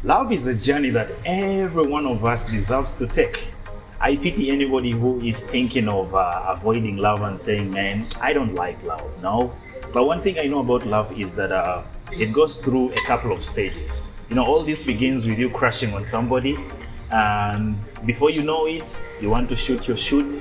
Love is a journey that every one of us deserves to take. I pity anybody who is thinking of avoiding love and saying, man, I don't like love. No. But one thing I know about love is that it goes through a couple of stages. You know, all this begins with you crushing on somebody, and before you know it, you want to shoot your shot,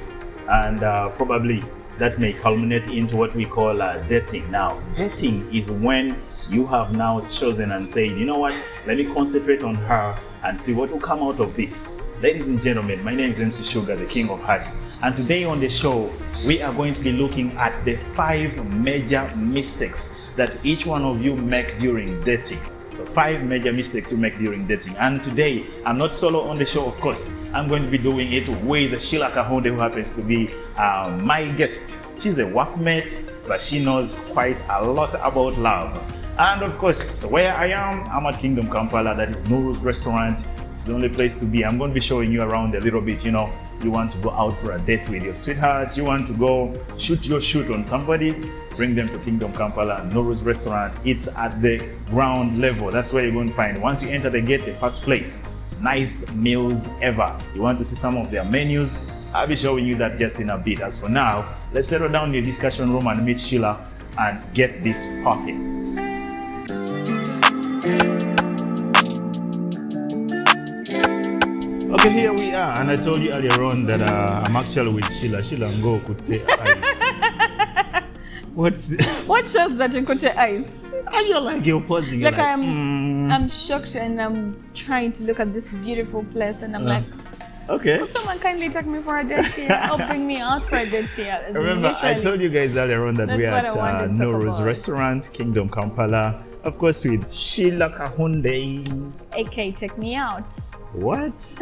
and probably that may culminate into what we call dating. Now, dating is when you have now chosen and said, you know what, let me concentrate on her and see what will come out of this. Ladies and gentlemen, my name is MC Sugar, the King of Hearts. And today on the show, we are going to be looking at the 5 major mistakes that each one of you make during dating. So 5 major mistakes you make during dating. And today, I'm not solo on the show, of course. I'm going to be doing it with Sheila Kahonde, who happens to be my guest. She's a workmate, but she knows quite a lot about love. And of course, where I am, I'm at Kingdom Kampala. That is Nuru's restaurant. It's the only place to be. I'm going to be showing you around a little bit. You know, you want to go out for a date with your sweetheart. You want to go shoot your shoot on somebody. Bring them to Kingdom Kampala, Nuru's restaurant. It's at the ground level. That's where you're going to find. Once you enter the gate, the first place. Nice meals ever. You want to see some of their menus? I'll be showing you that just in a bit. As for now, let's settle down in the discussion room and meet Sheila and get this popping. Okay, here we are, and I told you earlier on that I'm actually with Sheila. Sheila Ngo Kute Ice. What shows that in Kute Ice? You're pausing. Like I'm shocked and I'm trying to look at this beautiful place, and I'm like, okay. Would someone kindly take me for a date here or bring me out for a date here? Remember, Literally. I told you guys earlier on that we are at Nuru's restaurant, Kingdom Kampala. Of course, with Sheila Kahonde. AK, take me out. What?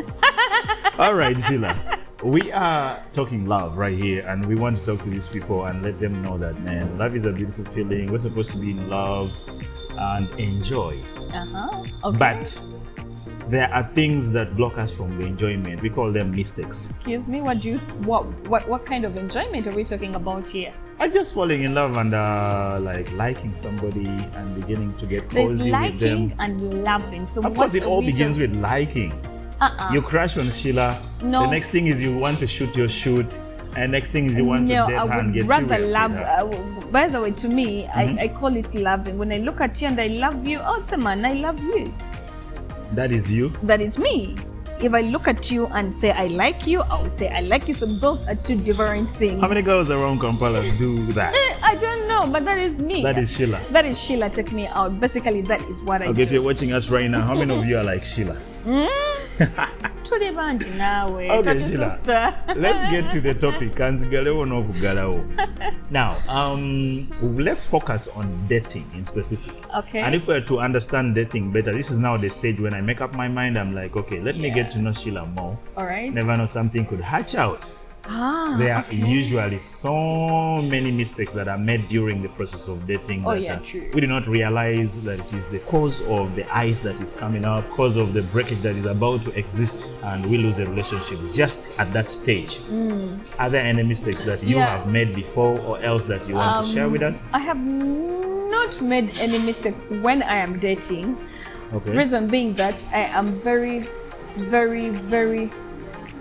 All right, Sheila. We are talking love right here, and we want to talk to these people and let them know that, man, love is a beautiful feeling. We're supposed to be in love and enjoy. Okay. But there are things that block us from the enjoyment. We call them mistakes. Excuse me, what kind of enjoyment are we talking about here? I'm just falling in love and liking somebody and beginning to get cozy with them. There's liking and loving. So of course, it all begins with liking. You crush on Sheila. No. The next thing is you want to shoot your shoot. And next thing is you want to date her and get rather serious love. with her. By the way, to me, I call it loving. When I look at you and I love you, man, I love you. That is you? That is me. If I look at you and say I like you, I will say I like you. So those are 2 different things. How many girls around Kampala do that? I don't know, but that is me. That is Sheila. That is Sheila. Take me out. Basically, that is what I do. Okay, if you're watching us right now, how many of you are like Sheila? Okay, Sheila. Let's get to the topic. Now, let's focus on dating in specific. Okay. And if we're to understand dating better, this is now the stage when I make up my mind. I'm like, okay, let me get to know Sheila more. All right. Never know, something could hatch out. There are usually so many mistakes that are made during the process of dating that true. We do not realize that it is the cause of the ice that is coming up, cause of the breakage that is about to exist, and we lose a relationship just at that stage. Are there any mistakes that you have made before or else that you want to share with us? I have not made any mistake when I am dating. Okay. Reason being that I am very, very, very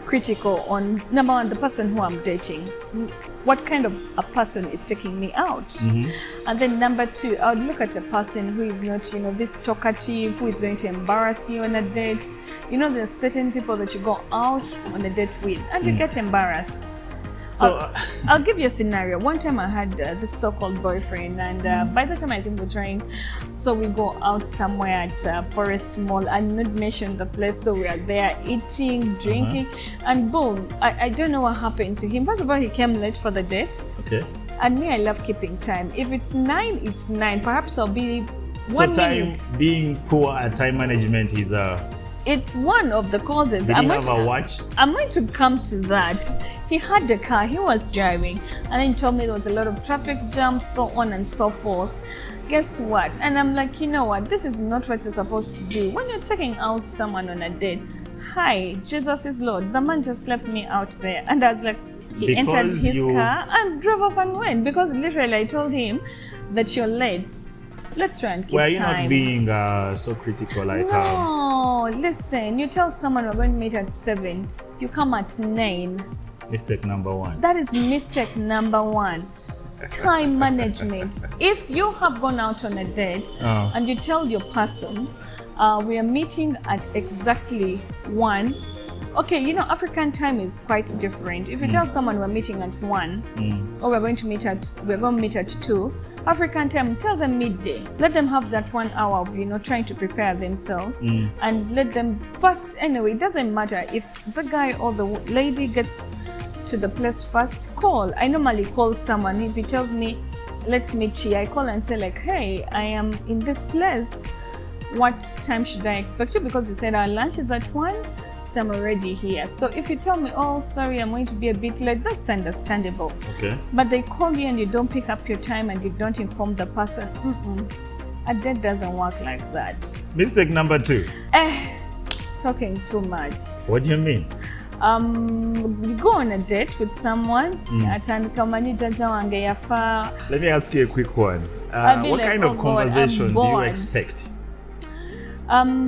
critical on, number one, the person who I'm dating. What kind of a person is taking me out? And then number 2, I would look at a person who is not, this talkative, who is going to embarrass you on a date. There's certain people that you go out on a date with and you get embarrassed. So I'll give you a scenario. One time I had this so-called boyfriend, and by the time I think we're trying, so we go out somewhere at Forest Mall. I not mention the place, so we are there eating, drinking, and boom, I don't know what happened to him. First of all, he came late for the date. Okay. And me, I love keeping time. If it's 9, it's 9. Perhaps I'll be 1 minute. So being poor at time management is It's one of the causes. Did he have a watch? I'm going to come to that. He had the car, he was driving, and then he told me there was a lot of traffic jams, so on and so forth. Guess what? And I'm like, you know what? This is not what you're supposed to do. When you're taking out someone on a date, hi, Jesus is Lord. The man just left me out there. And I was like, he entered his car and drove off and went. Because literally I told him that you're late. Let's try and keep time. Were you not being so critical? Like, no. no, listen, you tell someone we're going to meet at 7, you come at 9. Mistake number 1. That is mistake number 1. Time management. If you have gone out on a date and you tell your person, we are meeting at exactly 1. Okay, you know, African time is quite different. If you tell someone we're meeting at 1 or we're going to meet at 2, African time, tell them midday. Let them have that 1 hour of, you know, trying to prepare themselves and let them first. Anyway, it doesn't matter if the guy or the lady gets to the place first, call. I normally call someone. If he tells me, let's meet here, I call and say like, hey, I am in this place. What time should I expect you? Because you said our lunch is at 1. I'm already here. So if you tell me, oh, sorry, I'm going to be a bit late, that's understandable. Okay. But they call you and you don't pick up your time and you don't inform the person. A date doesn't work like that. Mistake number 2. Talking too much. What do you mean? You go on a date with someone. Let me ask you a quick one. What like, kind of conversation do you expect?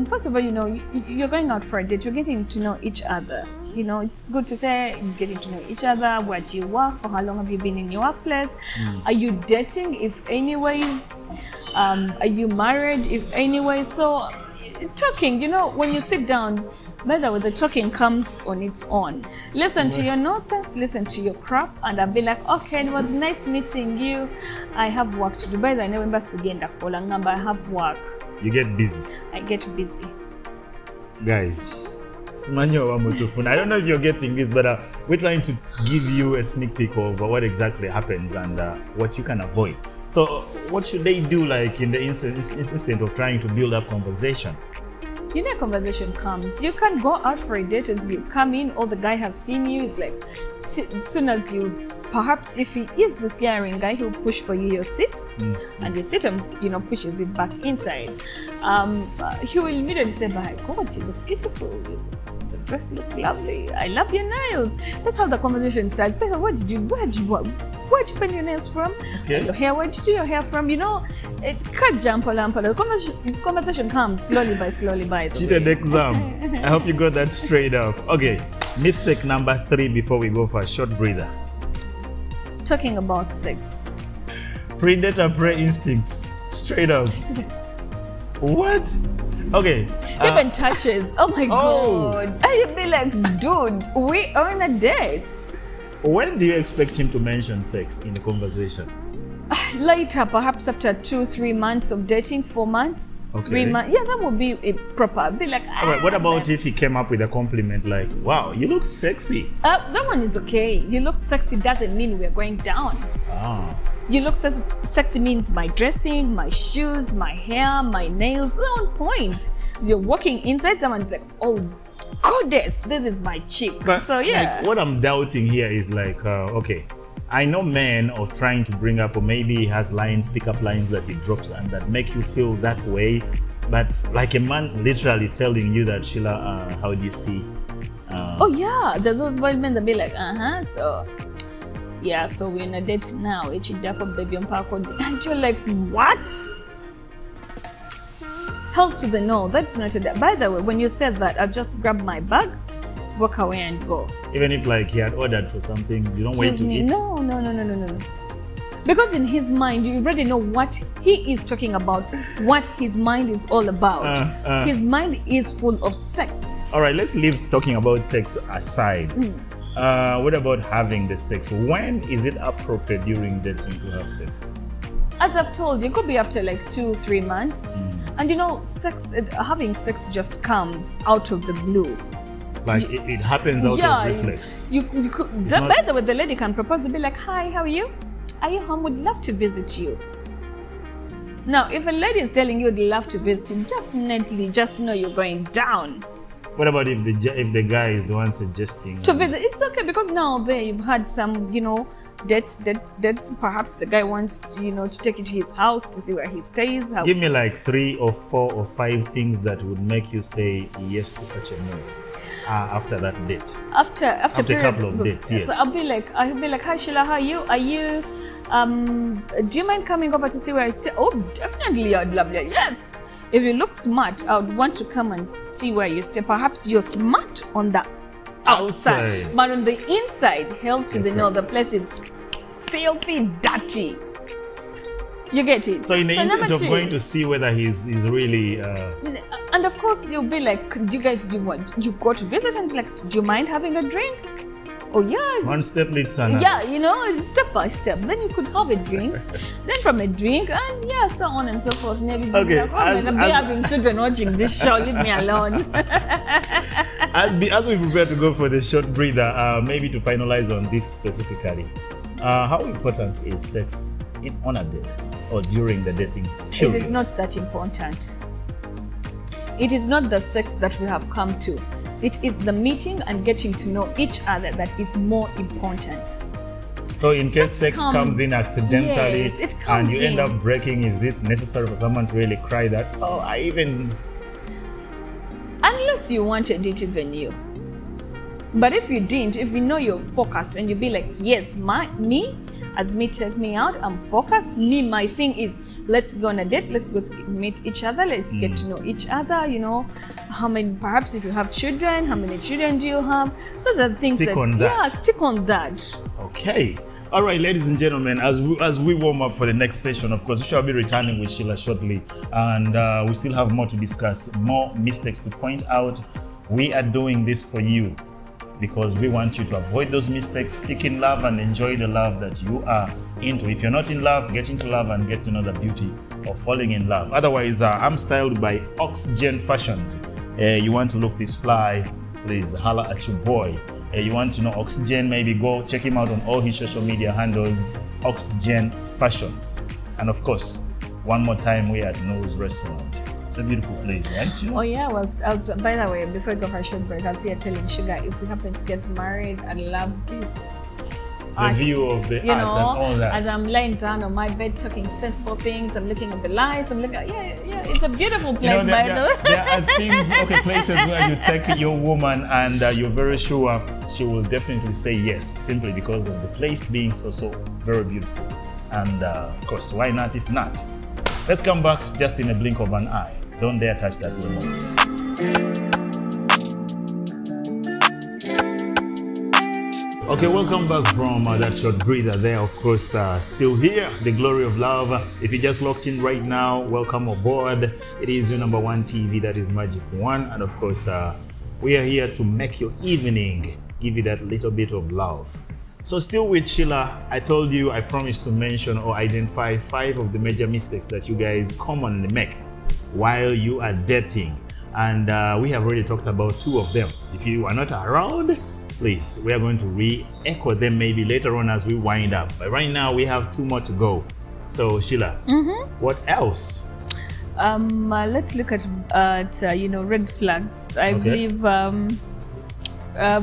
First of all, you know, you're going out for a date, you're getting to know each other. You know, it's good to say you're getting to know each other. Where do you work? For how long have you been in your workplace? Are you dating? If anyways, are you married? If anyways, so talking, you know, when you sit down, by the way, the talking comes on its own. Listen to your nonsense, listen to your crap, and I'll be like, okay, it was nice meeting you. I have work to do. By the way, I have work. You get busy. I get busy. Guys, I don't know if you're getting this, but we're trying to give you a sneak peek of what exactly happens and what you can avoid. So what should they do, like in the instant of trying to build up conversation? You know, conversation comes. You can go out for a date as you come in, or the guy has seen you. It's like, as soon as you, perhaps if he is the scaring guy, he'll push for you your seat, and you sit and, you know, pushes it back inside. He will immediately say, my God, you look beautiful. The dress looks lovely. I love your nails. That's how the conversation starts. Becca, where'd you pen your nails from? Okay. Your hair, where'd you do your hair from? You know, it can't jump on. The conversation comes slowly by. Cheated exam. I hope you got that straight up. Okay, mistake number 3 before we go for a short breather. Talking about sex. Predator prey instincts. Straight up. What? Okay. Even touches. Oh my God. I'd be like, dude, we are on a date. When do you expect him to mention sex in a conversation? Later, perhaps after 2-3 months of dating, 4 months, okay. 3 months. Yeah, that would be proper. I'd be like, all right, what about if he came up with a compliment like, wow, you look sexy? That one is okay. You look sexy doesn't mean we're going down. You look sexy means my dressing, my shoes, my hair, my nails, they're on point. You're walking inside, someone's like, oh, goddess, this is my chick. But so yeah. Like, what I'm doubting here is like, okay, I know men of trying to bring up, or maybe he has lines, pick up lines that he drops and that make you feel that way. But like a man literally telling you that, Sheila, how do you see? Oh yeah, there's those boys men that be like, so yeah, so we're in a date now. And you're like, what? Hell to the no, that's not a date. By the way, when you said that, I'll just grab my bag, walk away and go. Even if like he had ordered for something, you don't wait to eat? No. Because in his mind, you already know what he is talking about, what his mind is all about. His mind is full of sex. All right, let's leave talking about sex aside. What about having the sex? When is it appropriate during dating to have sex? As I've told you, it could be after like 2-3 months. And you know, having sex just comes out of the blue. Like it happens out of reflex. You could, by the way, the lady can propose to be like, hi, how are you? Are you home? Would love to visit you. Now, if a lady is telling you they'd love to visit you, definitely just know you're going down. What about if the guy is the one suggesting to visit? It's okay, because now there you've had some, you know, dates. Perhaps the guy wants to, you know, to take you to his house to see where he stays. Give me like 3 or 4 or 5 things that would make you say yes to such a move. After that date. After a couple of dates, yes. So I'll be like, hi Sheila, how are you? Do you mind coming over to see where I stay? Oh, definitely, I'd love it. Yes. If you look smart, I would want to come and see where you stay. Perhaps you're smart on the outside. But on the inside, hell to the no, the place is filthy, dirty. You get it? So in the intent of going to see whether he's really... And of course, you'll be like, do you guys do what? You go to visit and it's like, do you mind having a drink? Oh yeah. One step leads to another. Yeah, you know, step by step. Then you could have a drink. Then from a drink, and yeah, so on and so forth. Maybe okay. Like, having children watching this show, leave me alone. as we prepare to go for the short breather, maybe to finalize on this specifically, how important is sex on a date or during the dating period? It is not that important. It is not the sex that we have come to. It is the meeting and getting to know each other that is more important. So in case sex comes in accidentally, yes, it comes and you end up breaking, is it necessary for someone to really cry that, oh, I even... Unless you wanted it, even you. But if you didn't, if you know you're focused and you be like, yes, me, take me out, I'm focused. My thing is, let's go on a date, let's go to meet each other, let's get to know each other, you know, how many, perhaps if you have children, how many children do you have? Those are things stick on that. Yeah, stick on that. Okay. All right, ladies and gentlemen, as we warm up for the next session, of course, we shall be returning with Sheila shortly, and we still have more to discuss, more mistakes to point out. We are doing this for you, because we want you to avoid those mistakes, stick in love and enjoy the love that you are into. If you're not in love, get into love and get to know the beauty of falling in love. Otherwise, I'm styled by Oxygen Fashions. You want to look this fly, please holla at your boy. You want to know Oxygen, maybe go check him out on all his social media handles, Oxygen Fashions. And of course, one more time, we're at No's Restaurant. It's a beautiful place, right? Oh yeah, by the way, before I go for a short break, I was here telling Sugar, if we happen to get married, I love this. The view of the art and all that. As I'm laying down on my bed talking sensible things, I'm looking at the lights, I'm looking at, it's a beautiful place, by the way. There are things, places where you take your woman and you're very sure she will definitely say yes, simply because of the place being so very beautiful. And of course, why not if not? Let's come back just in a blink of an eye. Don't dare touch that remote. Okay, welcome back from that short breather there. Of course, still here, the glory of love. If you just locked in right now, welcome aboard. It is your number one TV, that is Magic One. And of course, we are here to make your evening, give you that little bit of love. So still with Sheila, I told you, I promised to mention or identify 5 of the major mistakes that you guys commonly make while you are dating. And we have already talked about 2 of them. If you are not around, please, we are going to re-echo them maybe later on as we wind up. But right now, we have 2 more to go. So Sheila, what else? Let's look at red flags. I believe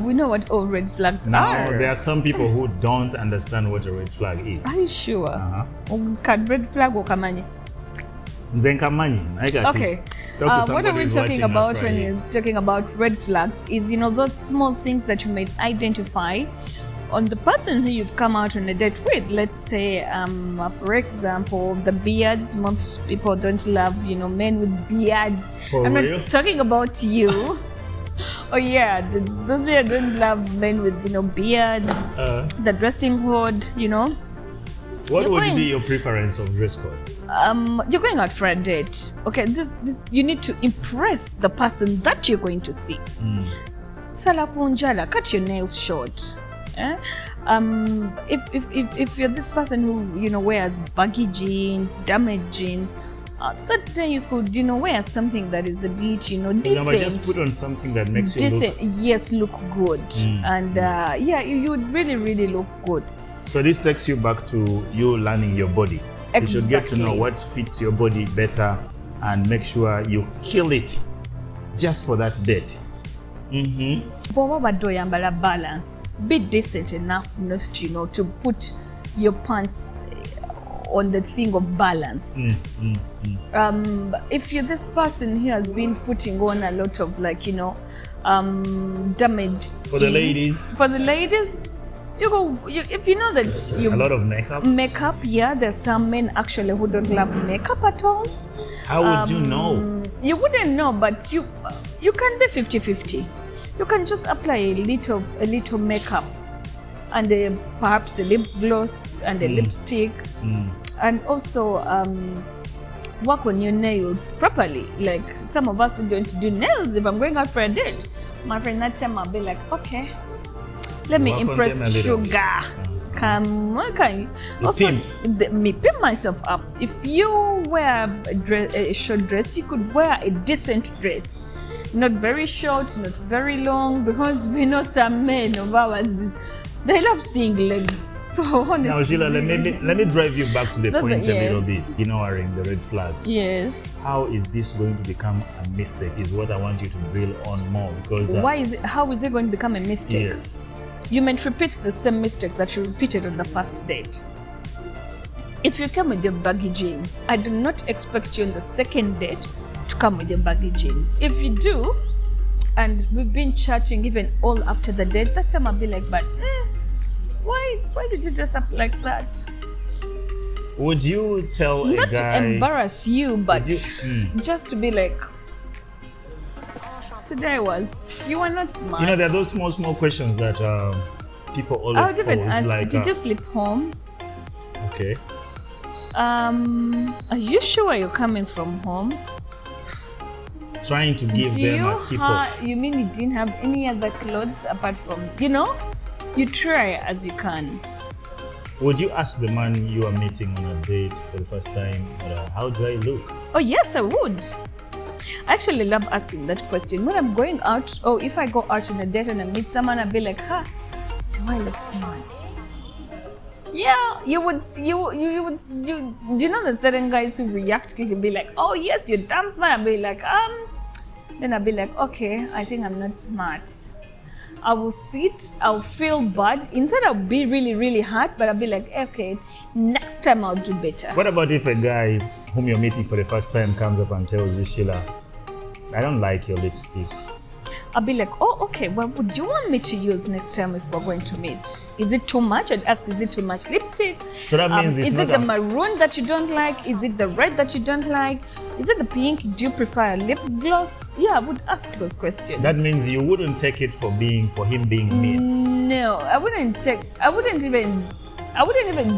we know what all red flags are. There are some people who don't understand what a red flag is. Are you sure? Can red flag or kamanye? Okay. What are we talking about when you're talking about red flags is, those small things that you may identify on the person who you've come out on a date with. Let's say, for example, the beards. Most people don't love, men with beards. I'm not talking about you. Oh yeah, those who don't love men with, beards, the dressing code, What would be your preference of dress code? You're going out for a date. Okay, this you need to impress the person that you're going to see. Sala kunjala, cut your nails short. If you're this person who wears baggy jeans, damaged jeans, that day you could wear something that is a bit decent. But just put on something that makes you look... Yes, look good. And you would really, really look good. So this takes you back to you learning your body. Exactly. You should get to know what fits your body better and make sure you kill it just for that date. Balance. Be decent enough not to put your pants on the thing of balance. If you're this person who has been putting on a lot of damage for the ladies. For the ladies, if you know that a lot of makeup. There's some men actually who don't love makeup at all. How would you know? you wouldn't know, but you can be 50-50. You can just apply a little makeup and perhaps a lip gloss and a lipstick, and also work on your nails properly. Like some of us don't do nails. If I'm going out for a date, my friend that time I'll be like, okay, let me impress Sugar. Come, okay. Also, me pimp myself up. If you wear a short dress, you could wear a decent dress. Not very short, not very long, because we know some men of ours, they love seeing legs. So honestly. Now, Sheila, let me drive you back to the point a little bit. Ignoring the red flags. Yes. How is this going to become a mistake? Is what I want you to drill on more, because. How is it going to become a mistake? Yes. You might repeat the same mistake that you repeated on the first date. If you come with your baggy jeans, I do not expect you on the second date to come with your baggy jeans. If you do, and we've been chatting even all after the date, that time I'll be like, but why did you dress up like that? Would you tell not a guy... to embarrass you, but just to be like, today you were not smart. You know, there are those small questions that people always I would even pose, ask, like, did you sleep home? Okay. Are you sure you're coming from home? Trying to give them a tip off. You mean you didn't have any other clothes apart from, you try as you can. Would you ask the man you are meeting on a date for the first time, how do I look? Oh yes, I would. I actually love asking that question. When I'm going out, or if I go out on a date and I meet someone, I'll be like, do I look smart? Yeah, you would. Do you know the certain guys who react quickly, be like, oh yes, you're damn smart. I'll be like, then I'll be like, okay, I think I'm not smart. I will sit, I'll feel bad. Instead I'll be really, really hurt, but I'll be like, okay, next time I'll do better. What about if a guy whom you're meeting for the first time comes up and tells you, Sheila, I don't like your lipstick? I'll be like, oh, okay, what would you want me to use next time if we're going to meet? Is it too much? I'd ask, is it too much lipstick? So that means is it the maroon that you don't like? Is it the red that you don't like? Is it the pink? Do you prefer a lip gloss? Yeah, I would ask those questions. That means you wouldn't take it for him being mean. No, I wouldn't even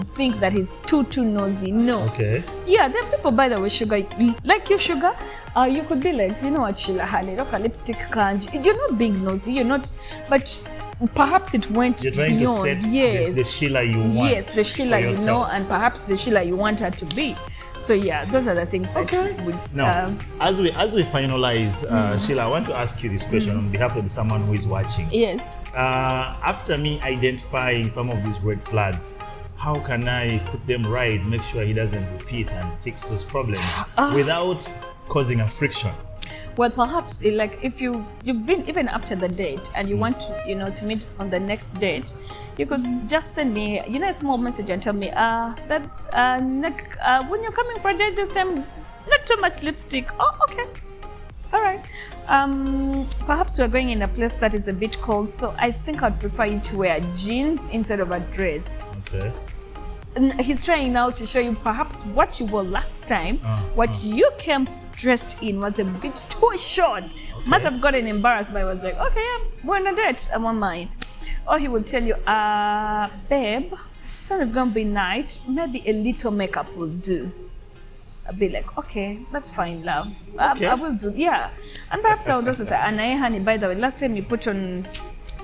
think that he's too nosy. No. Okay. Yeah, there are people, by the way, Sugar, like you, Sugar. You could be like, you know what, Sheila, look, a lipstick kanji. You're not being nosy. You're not, but perhaps it went You're trying beyond. To set the Sheila you want. Yes, the Sheila you know, and perhaps the Sheila you want her to be. So yeah, those are the things that would. Now, as we finalize, Sheila, I want to ask you this question on behalf of someone who is watching. Yes. After me identifying some of these red flags, how can I put them right, make sure he doesn't repeat and fix those problems without causing a friction? Well, perhaps like if you've been even after the date and you want to, to meet on the next date, you could just send me, a small message and tell me, when you're coming for a date this time, not too much lipstick. Oh, okay. All right. Perhaps we're going in a place that is a bit cold, so I think I'd prefer you to wear jeans instead of a dress. Okay. And he's trying now to show you perhaps what you wore last time, what you came dressed in was a bit too short. Okay. Must have gotten embarrassed, but I was like, okay, yeah, we're on a date, I won't mind. Or he would tell you, babe, since it's going to be night, maybe a little makeup will do. I'll be like, okay, that's fine, love. Okay. I will do, yeah. And perhaps I would also say, Anae, honey, by the way, last time you put on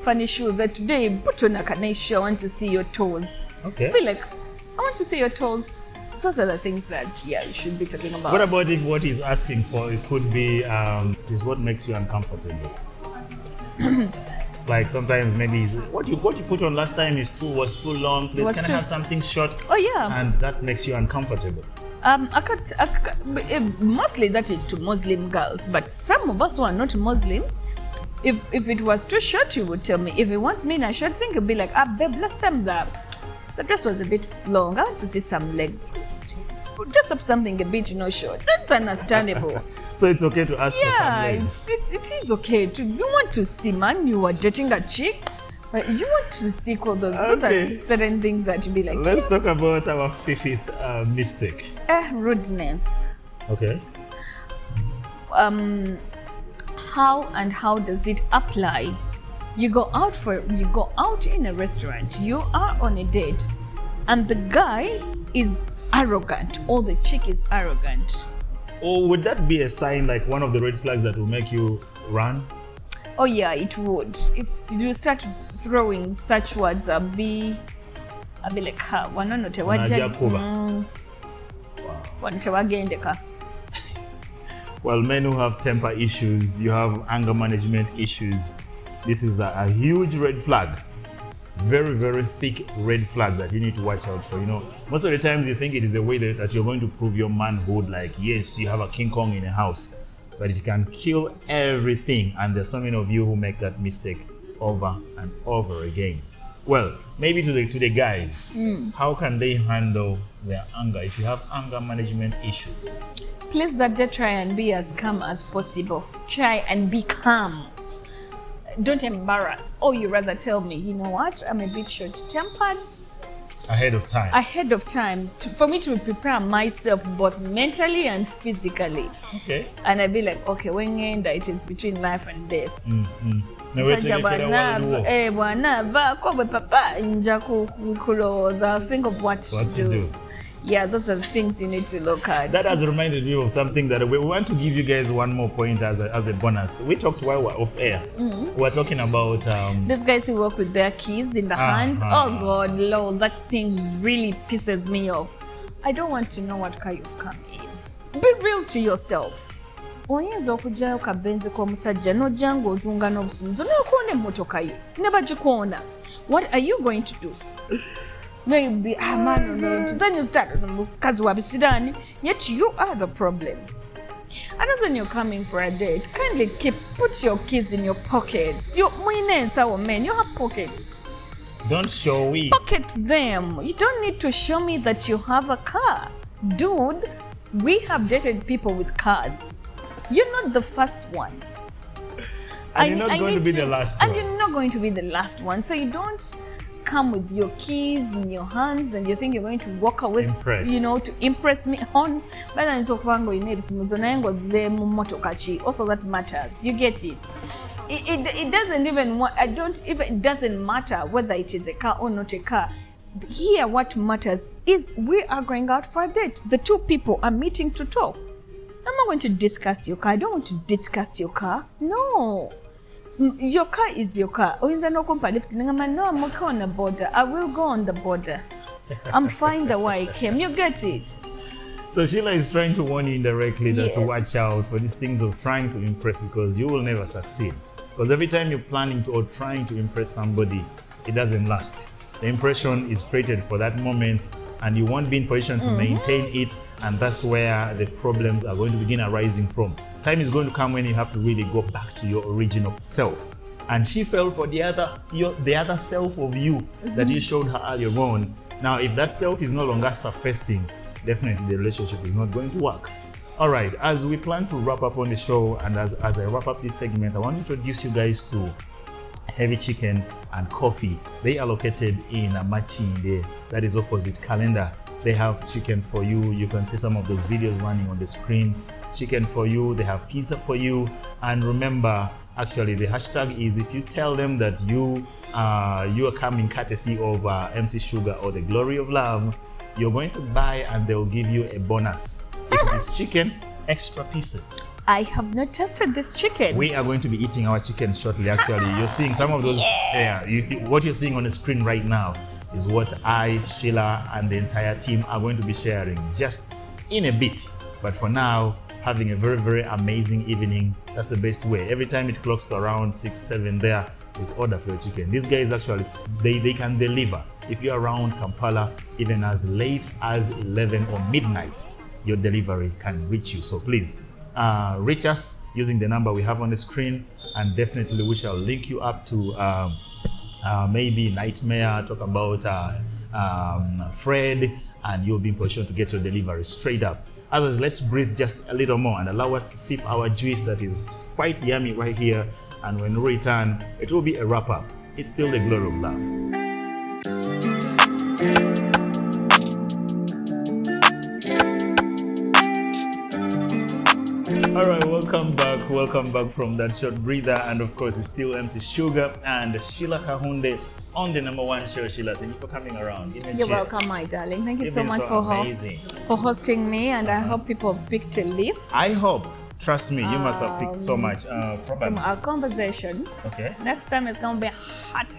funny shoes, today you put on a nice shoe, I want to see your toes. Okay. I'll be like, I want to see your toes. Those are the things that, you should be talking about. What about if what he's asking for, it could be, is what makes you uncomfortable? Like sometimes maybe what you put on last time was too long. Please, can I have something short? Oh yeah. And that makes you uncomfortable. Mostly that is to Muslim girls, but some of us who are not Muslims, if it was too short, you would tell me. If he wants me in a short thing, he'll be like, babe, last time the dress was a bit long. I want to see some legs. Dress up something a bit, short. That's understandable. So it's okay to ask for some legs. It is okay to. You want to see, man. You are dating a chick. But you want to see all those. Okay. Those are certain things that you be like. Let's talk about our fifth mistake. Rudeness. Okay. how does it apply? You go out in a restaurant, you are on a date, and the guy is arrogant, or the chick is arrogant. Or would that be a sign, like one of the red flags that will make you run? Oh yeah, it would. If you start throwing such words, I'll be like, wanonote wajja. Well, men who have temper issues, you have anger management issues, this is a huge red flag. Very, very thick red flag that you need to watch out for. You know, most of the times you think it is a way that you're going to prove your manhood, like, yes, you have a King Kong in a house, but it can kill everything. And there's so many of you who make that mistake over and over again. Well, maybe to the guys, how can they handle their anger if you have anger management issues? Please that day try and be as calm as possible. Try and be calm. Don't embarrass. Or you rather tell me, you know what, I'm a bit short-tempered. Ahead of time. For me to prepare myself both mentally and physically. Okay. And I'd be like, okay, when you end it is between life and death. Think of what to do. Yeah, those are the things you need to look at. That has reminded me of something that we want to give you guys one more point as a bonus. We talked while we're off air. We're talking about these guys who work with their keys in the hands. Oh God, Lord, that thing really pisses me off. I don't want to know what car you've come in. Be real to yourself. Oyinza okujjayo kabenzi k'omusajja n'ojja ng'ozunga n'obusunzo n'okuona emmotoka ye ne bagikuona. What are you going to do? Maybe then you start mukazi wa bisirani, yet you are the problem. And also when you're coming for a date, kindly put your keys in your pockets. You have pockets. Don't show it. Pocket them. You don't need to show me that you have a car. Dude, we have dated people with cars. You're not the first one. And you're not going to be the last one. And you're not going to be the last one. So you don't come with your keys in your hands and you think you're going to walk away, to impress me on. Also, that matters. You get it. It doesn't even. It doesn't matter whether it is a car or not a car. Here, what matters is we are going out for a date. The two people are meeting to talk. I'm not going to discuss your car. I don't want to discuss your car. No. Your car is your car. No, I'm okay on the border. I will go on the border. I'm fine the way I came. You get it? So Sheila is trying to warn you indirectly that to watch out for these things of trying to impress, because you will never succeed. Because every time you're planning to or trying to impress somebody, it doesn't last. The impression is created for that moment and you won't be in position to maintain it, and that's where the problems are going to begin arising from. Time is going to come when you have to really go back to your original self. And she fell for the other self of you that you showed her earlier on. Now, if that self is no longer surfacing, definitely the relationship is not going to work. All right, as we plan to wrap up on the show, and as I wrap up this segment, I want to introduce you guys to Heavy Chicken and Coffee. They are located in Machinde, that is opposite Calendar. They have chicken for you. You can see some of those videos running on the screen. Chicken for you, they have pizza for you. And remember, actually the hashtag is, if you tell them that you are coming courtesy of MC Sugar or the Glory of Love, you're going to buy and they'll give you a bonus. If it is chicken, extra pieces. I have not tested this chicken. We are going to be eating our chicken shortly, actually. You're seeing some of those, what you're seeing on the screen right now is what I, Sheila, and the entire team are going to be sharing just in a bit. But for now, having a very, very amazing evening. That's the best way. Every time it clocks to around 6, 7 there, is order for your chicken. These guys actually, they can deliver. If you're around Kampala, even as late as 11 or midnight, your delivery can reach you. So please, reach us using the number we have on the screen, and definitely we shall link you up to maybe Nightmare, talk about Fred, and you'll be in position to get your delivery straight up. Others, let's breathe just a little more and allow us to sip our juice that is quite yummy right here. And when we return, it will be a wrap up. It's still the Glory of Love. All right, welcome back. Welcome back from that short breather. And of course, it's still MC Sugar and Sheila Kahunde on the number one show. Sheila, thank you for coming around. You're welcome, my darling. Thank you You've so been much amazing. for hosting me, and I hope people picked a leaf I hope. Trust me, you must have picked so much. from Probably. our conversation. Okay. Next time it's gonna be hot.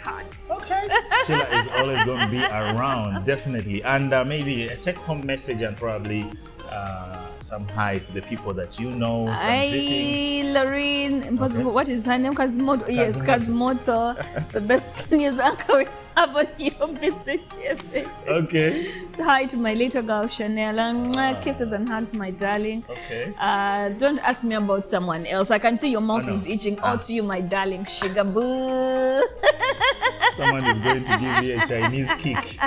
Okay. Sheila is always going to be around, definitely. And maybe a take-home message and probably some hi to the people that you know. Some greetings. Lorraine, Okay. what is her name? Kazimoto. Yes, Kazimoto. The best news anchor we have on UBC. Okay. Hi to my little girl Chanel. Kisses and hugs, my darling. Okay. Don't ask me about someone else. I can see your mouth no. is itching. Oh, to you, my darling sugar boo. Someone is going to give me a Chinese kick.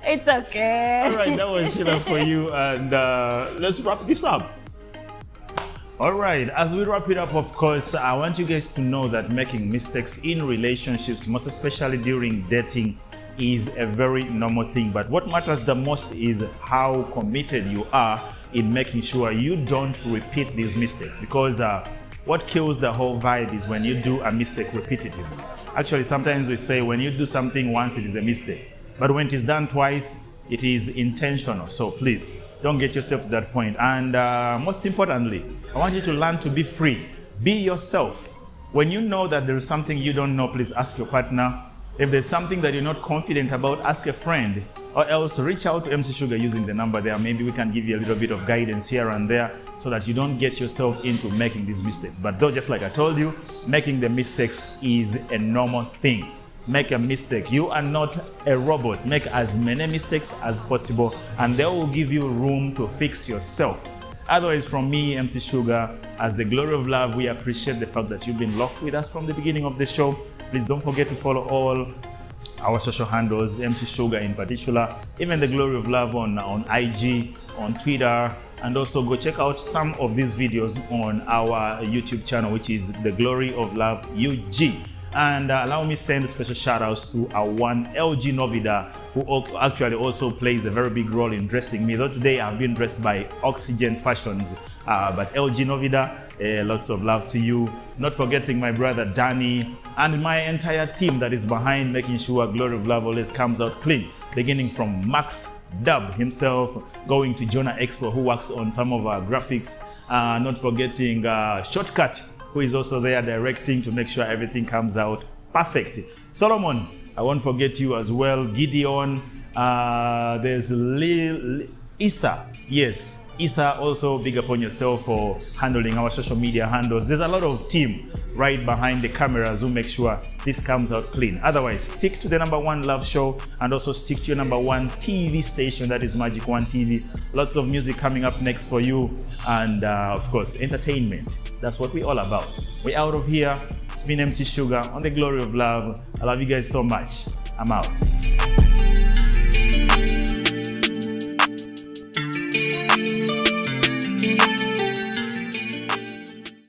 It's okay. All right, that was Sheila for you, and let's wrap this up. All right, as we wrap it up, of course, I want you guys to know that making mistakes in relationships, most especially during dating, is a very normal thing. But what matters the most is how committed you are in making sure you don't repeat these mistakes. Because what kills the whole vibe is when you do a mistake repetitively. Actually, sometimes we say when you do something once, it is a mistake. But when it is done twice, it is intentional. So please, don't get yourself to that point. And most importantly, I want you to learn to be free. Be yourself. When you know that there is something you don't know, please ask your partner. If there's something that you're not confident about, ask a friend. Or else reach out to MC Sugar using the number there. Maybe we can give you a little bit of guidance here and there so that you don't get yourself into making these mistakes. But though, just like I told you, making the mistakes is a normal thing. Make a mistake. You are not a robot. Make as many mistakes as possible, and they will give you room to fix yourself. Otherwise, from me, MC Sugar, as the Glory of Love, we appreciate the fact that you've been locked with us from the beginning of the show. Please don't forget to follow all our social handles, MC Sugar in particular, even the Glory of Love on IG, on Twitter, and also go check out some of these videos on our YouTube channel, which is the Glory of Love UG. And allow me send special shout outs to our one LG Novida, who actually also plays a very big role in dressing me. Though today I've been dressed by Oxygen Fashions, but LG Novida, lots of love to you. Not forgetting my brother Danny and my entire team that is behind making sure Glory of Love always comes out clean. Beginning from Max Dub himself, going to Jonah Expo, who works on some of our graphics. Not forgetting Shortcut, who is also there directing to make sure everything comes out perfect. Solomon, I won't forget you as well. Gideon, there's Issa. Yes, Issa, also big upon yourself for handling our social media handles. There's a lot of team right behind the cameras who make sure this comes out clean. Otherwise, stick to the number one love show and also stick to your number one TV station, that is Magic One TV. Lots of music coming up next for you, and of course, entertainment. That's what we're all about. We're out of here. It's been MC Sugar on the Glory of Love. I love you guys so much. I'm out.